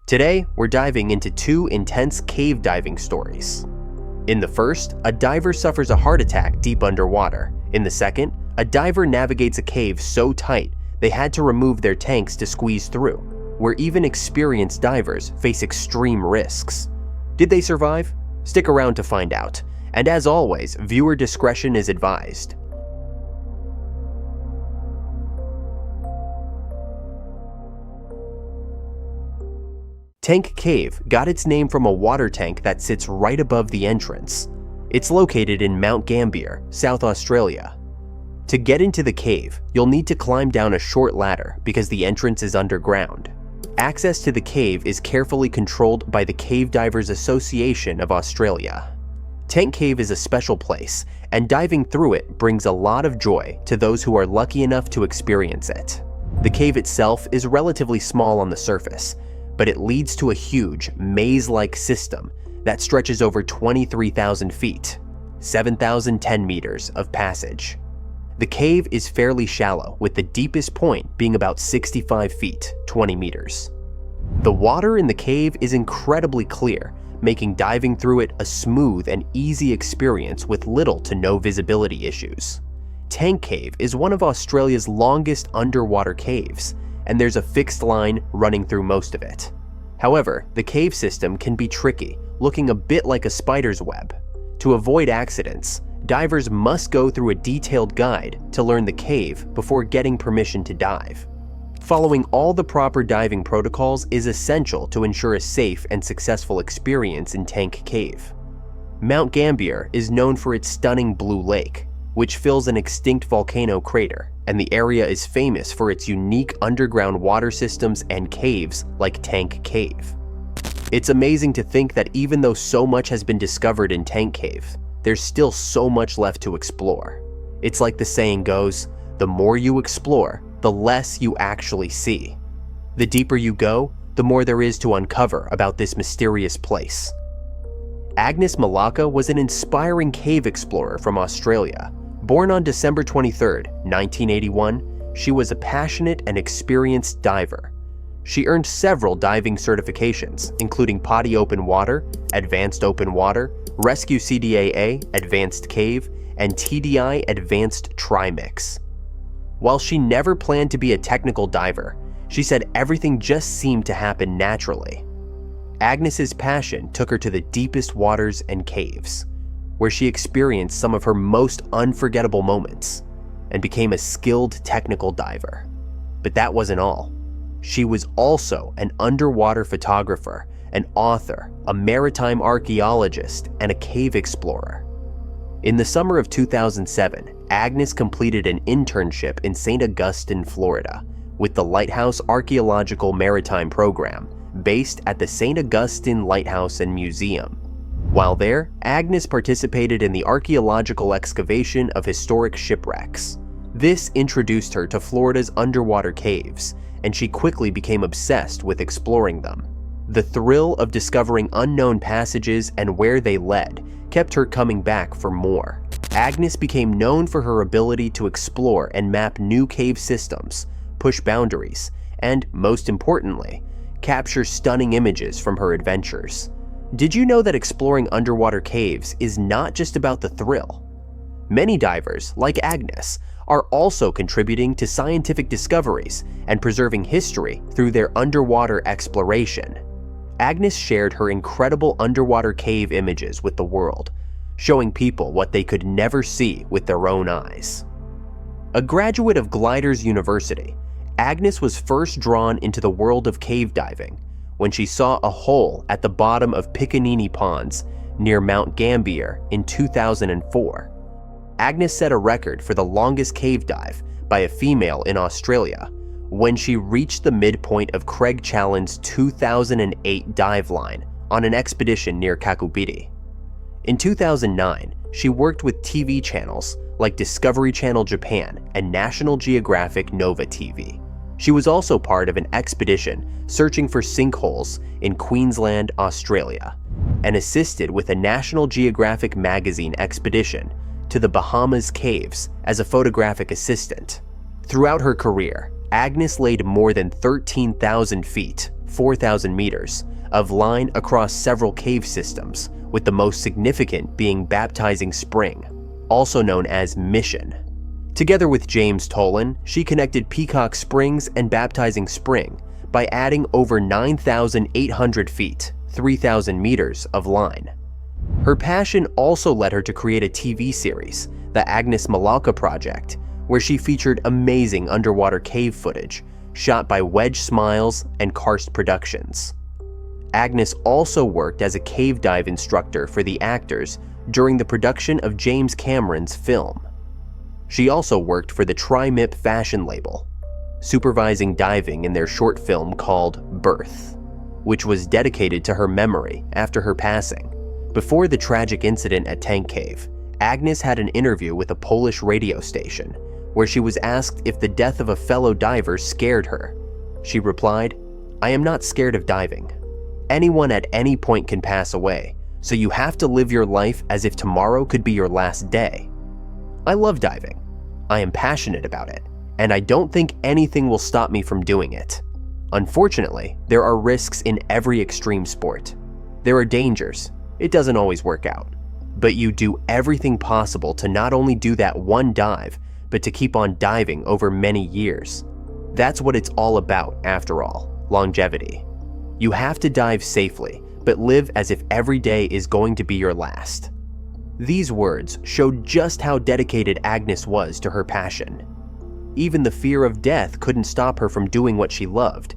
Today, we're diving into two intense cave diving stories. In the first, a diver suffers a heart attack deep underwater. In the second, a diver navigates a cave so tight they had to remove their tanks to squeeze through, where even experienced divers face extreme risks. Did they survive? Stick around to find out. And as always, viewer discretion is advised. Tank Cave got its name from a water tank that sits right above the entrance. It's located in Mount Gambier, South Australia. To get into the cave, you'll need to climb down a short ladder because the entrance is underground. Access to the cave is carefully controlled by the Cave Divers Association of Australia. Tank Cave is a special place, and diving through it brings a lot of joy to those who are lucky enough to experience it. The cave itself is relatively small on the surface, but it leads to a huge, maze-like system that stretches over 23,000 feet, 7,010 meters of passage. The cave is fairly shallow, with the deepest point being about 65 feet, 20 meters. The water in the cave is incredibly clear, making diving through it a smooth and easy experience with little to no visibility issues. Tank Cave is one of Australia's longest underwater caves, and there's a fixed line running through most of it. However, the cave system can be tricky, looking a bit like a spider's web. To avoid accidents, divers must go through a detailed guide to learn the cave before getting permission to dive. Following all the proper diving protocols is essential to ensure a safe and successful experience in Tank Cave. Mount Gambier is known for its stunning blue lake, which fills an extinct volcano crater, and the area is famous for its unique underground water systems and caves like Tank Cave. It's amazing to think that even though so much has been discovered in Tank Cave, there's still so much left to explore. It's like the saying goes, the more you explore, the less you actually see. The deeper you go, the more there is to uncover about this mysterious place. Agnes Milówka was an inspiring cave explorer from Australia. Born on December 23, 1981, she was a passionate and experienced diver. She earned several diving certifications, including POTI Open Water, Advanced Open Water, Rescue CDAA, Advanced Cave, and TDI Advanced Trimix. While she never planned to be a technical diver, she said everything just seemed to happen naturally. Agnes's passion took her to the deepest waters and caves, where she experienced some of her most unforgettable moments and became a skilled technical diver. But that wasn't all. She was also an underwater photographer, an author, a maritime archaeologist, and a cave explorer. In the summer of 2007, Agnes completed an internship in St. Augustine, Florida, with the Lighthouse Archaeological Maritime Program, based at the St. Augustine Lighthouse and Museum. While there, Agnes participated in the archaeological excavation of historic shipwrecks. This introduced her to Florida's underwater caves, and she quickly became obsessed with exploring them. The thrill of discovering unknown passages and where they led kept her coming back for more. Agnes became known for her ability to explore and map new cave systems, push boundaries, and, most importantly, capture stunning images from her adventures. Did you know that exploring underwater caves is not just about the thrill? Many divers, like Agnes, are also contributing to scientific discoveries and preserving history through their underwater exploration. Agnes shared her incredible underwater cave images with the world, showing people what they could never see with their own eyes. A graduate of Gliders University, Agnes was first drawn into the world of cave diving when she saw a hole at the bottom of Piccaninny Ponds near Mount Gambier in 2004. Agnes set a record for the longest cave dive by a female in Australia when she reached the midpoint of Craig Challen's 2008 dive line on an expedition near Kakupiti. In 2009, she worked with TV channels like Discovery Channel Japan and National Geographic Nova TV. She was also part of an expedition searching for sinkholes in Queensland, Australia, and assisted with a National Geographic magazine expedition to the Bahamas caves as a photographic assistant. Throughout her career, Agnes laid more than 13,000 feet, 4,000 meters, of line across several cave systems, with the most significant being Baptizing Spring, also known as Mission. Together with James Tolan, she connected Peacock Springs and Baptizing Spring by adding over 9,800 feet, 3,000 meters of line. Her passion also led her to create a TV series, the Agnes Milówka Project, where she featured amazing underwater cave footage shot by Wedge Smiles and Karst Productions. Agnes also worked as a cave dive instructor for the actors during the production of James Cameron's film. She also worked for the Trimip fashion label, supervising diving in their short film called Birth, which was dedicated to her memory after her passing. Before the tragic incident at Tank Cave, Agnes had an interview with a Polish radio station where she was asked if the death of a fellow diver scared her. She replied, "I am not scared of diving. Anyone at any point can pass away, so you have to live your life as if tomorrow could be your last day. I love diving. I am passionate about it, and I don't think anything will stop me from doing it. Unfortunately, there are risks in every extreme sport. There are dangers. It doesn't always work out. But you do everything possible to not only do that one dive, but to keep on diving over many years. That's what it's all about, after all, longevity. You have to dive safely, but live as if every day is going to be your last." These words showed just how dedicated Agnes was to her passion. Even the fear of death couldn't stop her from doing what she loved,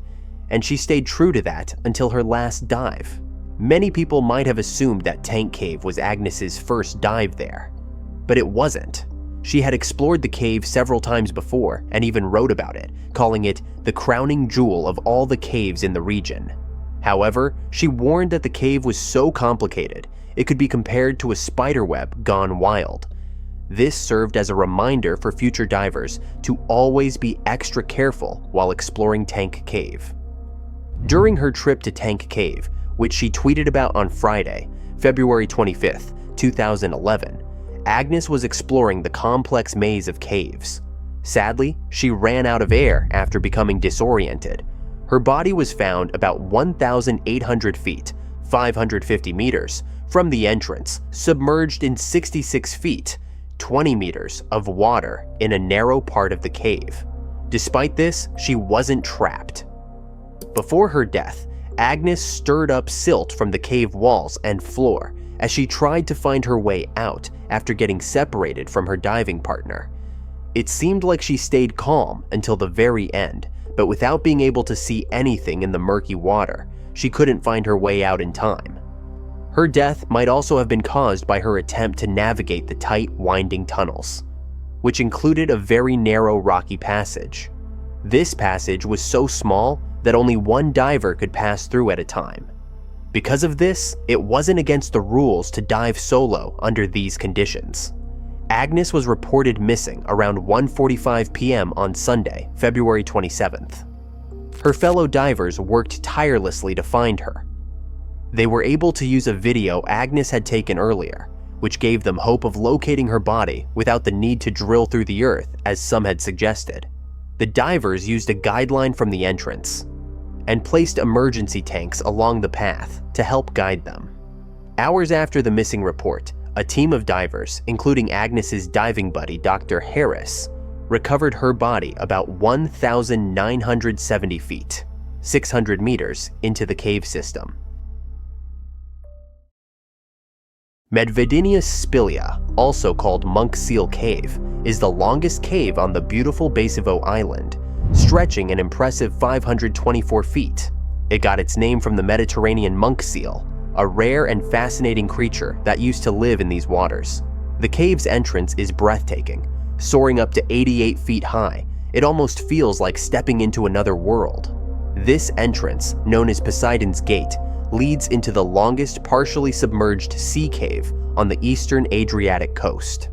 and she stayed true to that until her last dive. Many people might have assumed that Tank Cave was Agnes's first dive there, but it wasn't. She had explored the cave several times before and even wrote about it, calling it the crowning jewel of all the caves in the region. However, she warned that the cave was so complicated, it could be compared to a spiderweb gone wild. This served as a reminder for future divers to always be extra careful while exploring Tank Cave. During her trip to Tank Cave, which she tweeted about on Friday, February 25th, 2011, Agnes was exploring the complex maze of caves. Sadly, she ran out of air after becoming disoriented. Her body was found about 1,800 feet, 550 meters, from the entrance, submerged in 66 feet, 20 meters of water in a narrow part of the cave. Despite this, she wasn't trapped. Before her death, Agnes stirred up silt from the cave walls and floor as she tried to find her way out after getting separated from her diving partner. It seemed like she stayed calm until the very end, but without being able to see anything in the murky water, she couldn't find her way out in time. Her death might also have been caused by her attempt to navigate the tight, winding tunnels, which included a very narrow rocky passage. This passage was so small that only one diver could pass through at a time. Because of this, it wasn't against the rules to dive solo under these conditions. Agnes was reported missing around 1:45 p.m. on Sunday, February 27th. Her fellow divers worked tirelessly to find her. They were able to use a video Agnes had taken earlier, which gave them hope of locating her body without the need to drill through the earth, as some had suggested. The divers used a guideline from the entrance and placed emergency tanks along the path to help guide them. Hours after the missing report, a team of divers, including Agnes's diving buddy Dr. Harris, recovered her body about 1,970 feet, 600 meters into the cave system. Medvedenius Spilia, also called Monk Seal Cave, is the longest cave on the beautiful Basevo Island, stretching an impressive 524 feet. It got its name from the Mediterranean monk seal, a rare and fascinating creature that used to live in these waters. The cave's entrance is breathtaking. Soaring up to 88 feet high, it almost feels like stepping into another world. This entrance, known as Poseidon's Gate, leads into the longest partially submerged sea cave on the eastern Adriatic coast.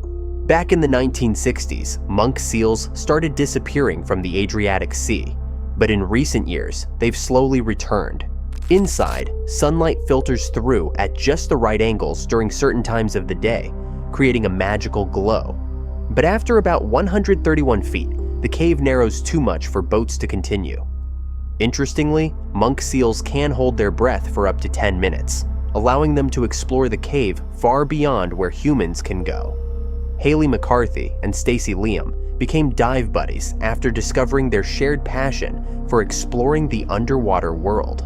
Back in the 1960s, monk seals started disappearing from the Adriatic Sea, but in recent years, they've slowly returned. Inside, sunlight filters through at just the right angles during certain times of the day, creating a magical glow. But after about 131 feet, the cave narrows too much for boats to continue. Interestingly, monk seals can hold their breath for up to 10 minutes, allowing them to explore the cave far beyond where humans can go. Haley McCarthy and Stacy Liam became dive buddies after discovering their shared passion for exploring the underwater world.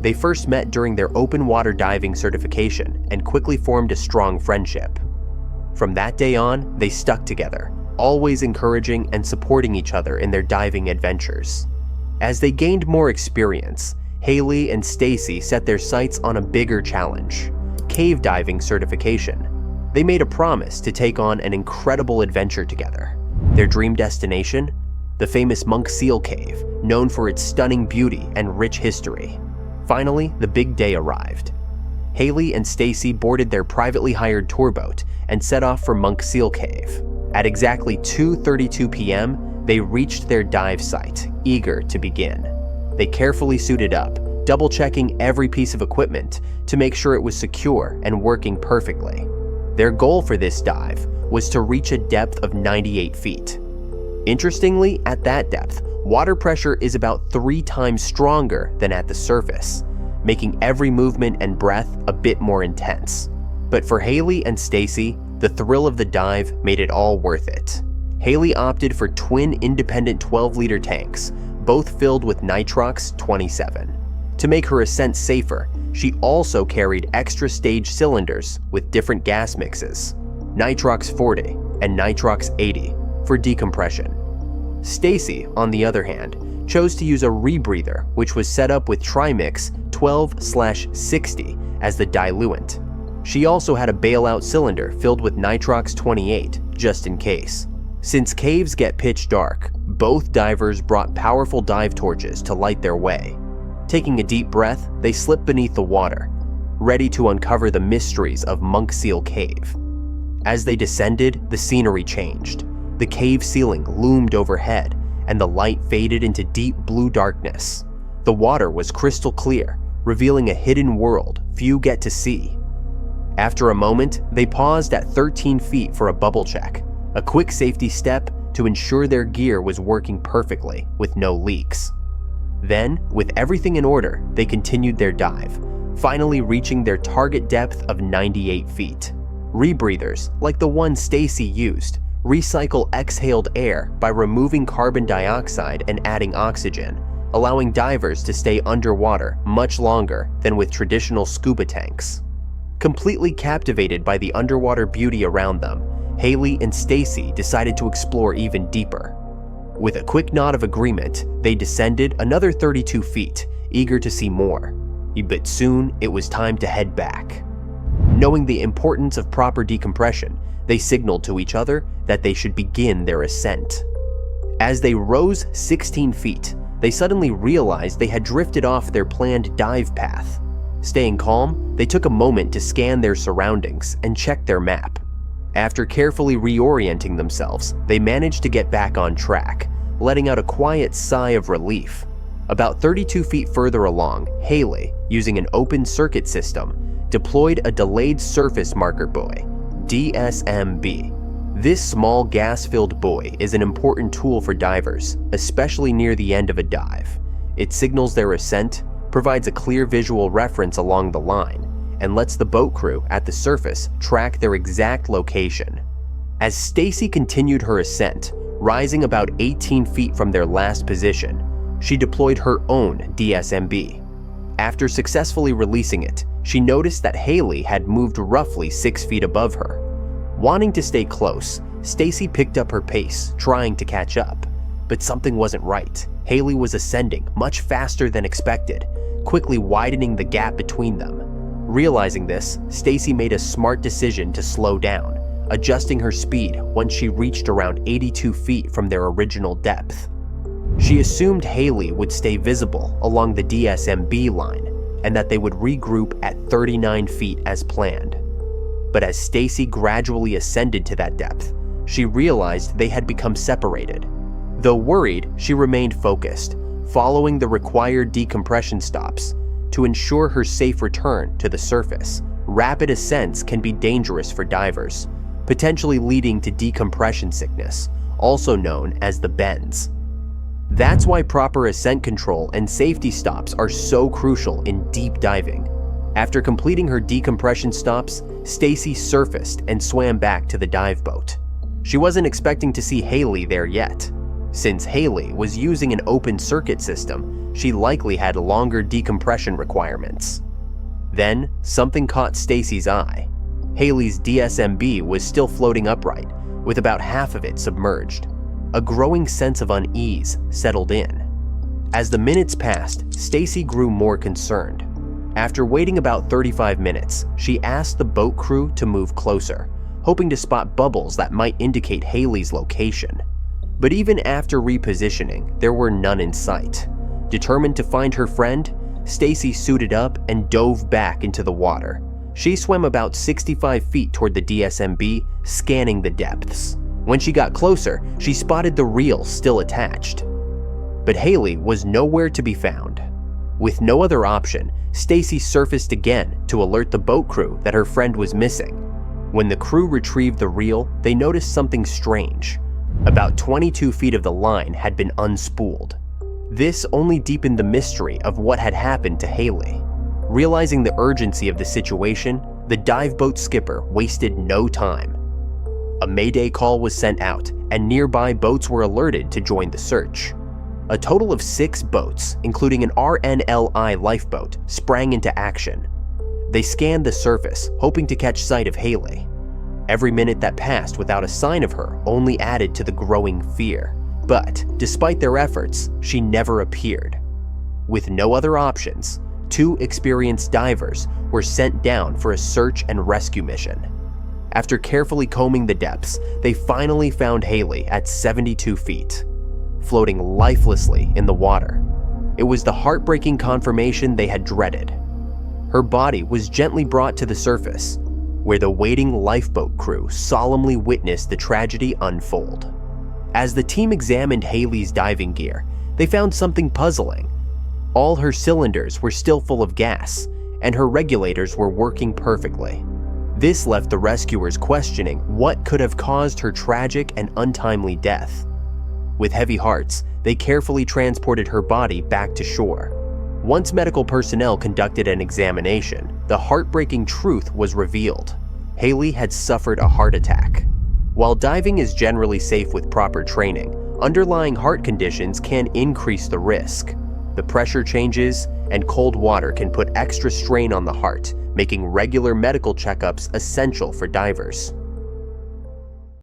They first met during their open water diving certification and quickly formed a strong friendship. From that day on, they stuck together, always encouraging and supporting each other in their diving adventures. As they gained more experience, Haley and Stacy set their sights on a bigger challenge: cave diving certification. They made a promise to take on an incredible adventure together. Their dream destination? The famous Monk Seal Cave, known for its stunning beauty and rich history. Finally, the big day arrived. Haley and Stacy boarded their privately hired tour boat and set off for Monk Seal Cave. At exactly 2:32 p.m., they reached their dive site, eager to begin. They carefully suited up, double-checking every piece of equipment to make sure it was secure and working perfectly. Their goal for this dive was to reach a depth of 98 feet. Interestingly, at that depth, water pressure is about 3 times stronger than at the surface, making every movement and breath a bit more intense. But for Haley and Stacy, the thrill of the dive made it all worth it. Haley opted for twin independent 12-liter tanks, both filled with nitrox 27. To make her ascent safer, she also carried extra stage cylinders with different gas mixes, nitrox 40 and nitrox 80, for decompression. Stacy, on the other hand, chose to use a rebreather which was set up with Trimix 12/60 as the diluent. She also had a bailout cylinder filled with nitrox 28, just in case. Since caves get pitch dark, both divers brought powerful dive torches to light their way. Taking a deep breath, they slipped beneath the water, ready to uncover the mysteries of Monk Seal Cave. As they descended, the scenery changed. The cave ceiling loomed overhead, and the light faded into deep blue darkness. The water was crystal clear, revealing a hidden world few get to see. After a moment, they paused at 13 feet for a bubble check, a quick safety step to ensure their gear was working perfectly with no leaks. Then, with everything in order, they continued their dive, finally reaching their target depth of 98 feet. Rebreathers, like the one Stacy used, recycle exhaled air by removing carbon dioxide and adding oxygen, allowing divers to stay underwater much longer than with traditional scuba tanks. Completely captivated by the underwater beauty around them, Haley and Stacy decided to explore even deeper. With a quick nod of agreement, they descended another 32 feet, eager to see more. But soon, it was time to head back. Knowing the importance of proper decompression, they signaled to each other that they should begin their ascent. As they rose 16 feet, they suddenly realized they had drifted off their planned dive path. Staying calm, they took a moment to scan their surroundings and check their map. After carefully reorienting themselves, they managed to get back on track, letting out a quiet sigh of relief. About 32 feet further along, Haley, using an open circuit system, deployed a delayed surface marker buoy, DSMB. This small gas-filled buoy is an important tool for divers, especially near the end of a dive. It signals their ascent, provides a clear visual reference along the line, and lets the boat crew at the surface track their exact location. As Stacy continued her ascent, rising about 18 feet from their last position, she deployed her own DSMB. After successfully releasing it, she noticed that Haley had moved roughly 6 feet above her. Wanting to stay close, Stacy picked up her pace, trying to catch up. But something wasn't right. Haley was ascending much faster than expected, quickly widening the gap between them. Realizing this, Stacy made a smart decision to slow down, adjusting her speed once she reached around 82 feet from their original depth. She assumed Haley would stay visible along the DSMB line, and that they would regroup at 39 feet as planned. But as Stacy gradually ascended to that depth, she realized they had become separated. Though worried, she remained focused, following the required decompression stops. To ensure her safe return to the surface, rapid ascents can be dangerous for divers, potentially leading to decompression sickness, also known as the bends. That's why proper ascent control and safety stops are so crucial in deep diving. After completing her decompression stops, Stacy surfaced and swam back to the dive boat. She wasn't expecting to see Haley there yet. Since Haley was using an open circuit system, she likely had longer decompression requirements. Then, something caught Stacy's eye. Haley's DSMB was still floating upright, with about half of it submerged. A growing sense of unease settled in. As the minutes passed, Stacy grew more concerned. After waiting about 35 minutes, she asked the boat crew to move closer, hoping to spot bubbles that might indicate Haley's location. But even after repositioning, there were none in sight. Determined to find her friend, Stacy suited up and dove back into the water. She swam about 65 feet toward the DSMB, scanning the depths. When she got closer, she spotted the reel still attached. But Haley was nowhere to be found. With no other option, Stacy surfaced again to alert the boat crew that her friend was missing. When the crew retrieved the reel, they noticed something strange. About 22 feet of the line had been unspooled. This only deepened the mystery of what had happened to Haley. Realizing the urgency of the situation, the dive boat skipper wasted no time. A mayday call was sent out, and nearby boats were alerted to join the search. A total of 6 boats, including an RNLI lifeboat, sprang into action. They scanned the surface, hoping to catch sight of Haley. Every minute that passed without a sign of her only added to the growing fear. But, despite their efforts, she never appeared. With no other options, 2 experienced divers were sent down for a search and rescue mission. After carefully combing the depths, they finally found Haley at 72 feet, floating lifelessly in the water. It was the heartbreaking confirmation they had dreaded. Her body was gently brought to the surface, where the waiting lifeboat crew solemnly witnessed the tragedy unfold. As the team examined Haley's diving gear, they found something puzzling. All her cylinders were still full of gas, and her regulators were working perfectly. This left the rescuers questioning what could have caused her tragic and untimely death. With heavy hearts, they carefully transported her body back to shore. Once medical personnel conducted an examination, the heartbreaking truth was revealed. Haley had suffered a heart attack. While diving is generally safe with proper training, underlying heart conditions can increase the risk. The pressure changes, and cold water can put extra strain on the heart, making regular medical checkups essential for divers.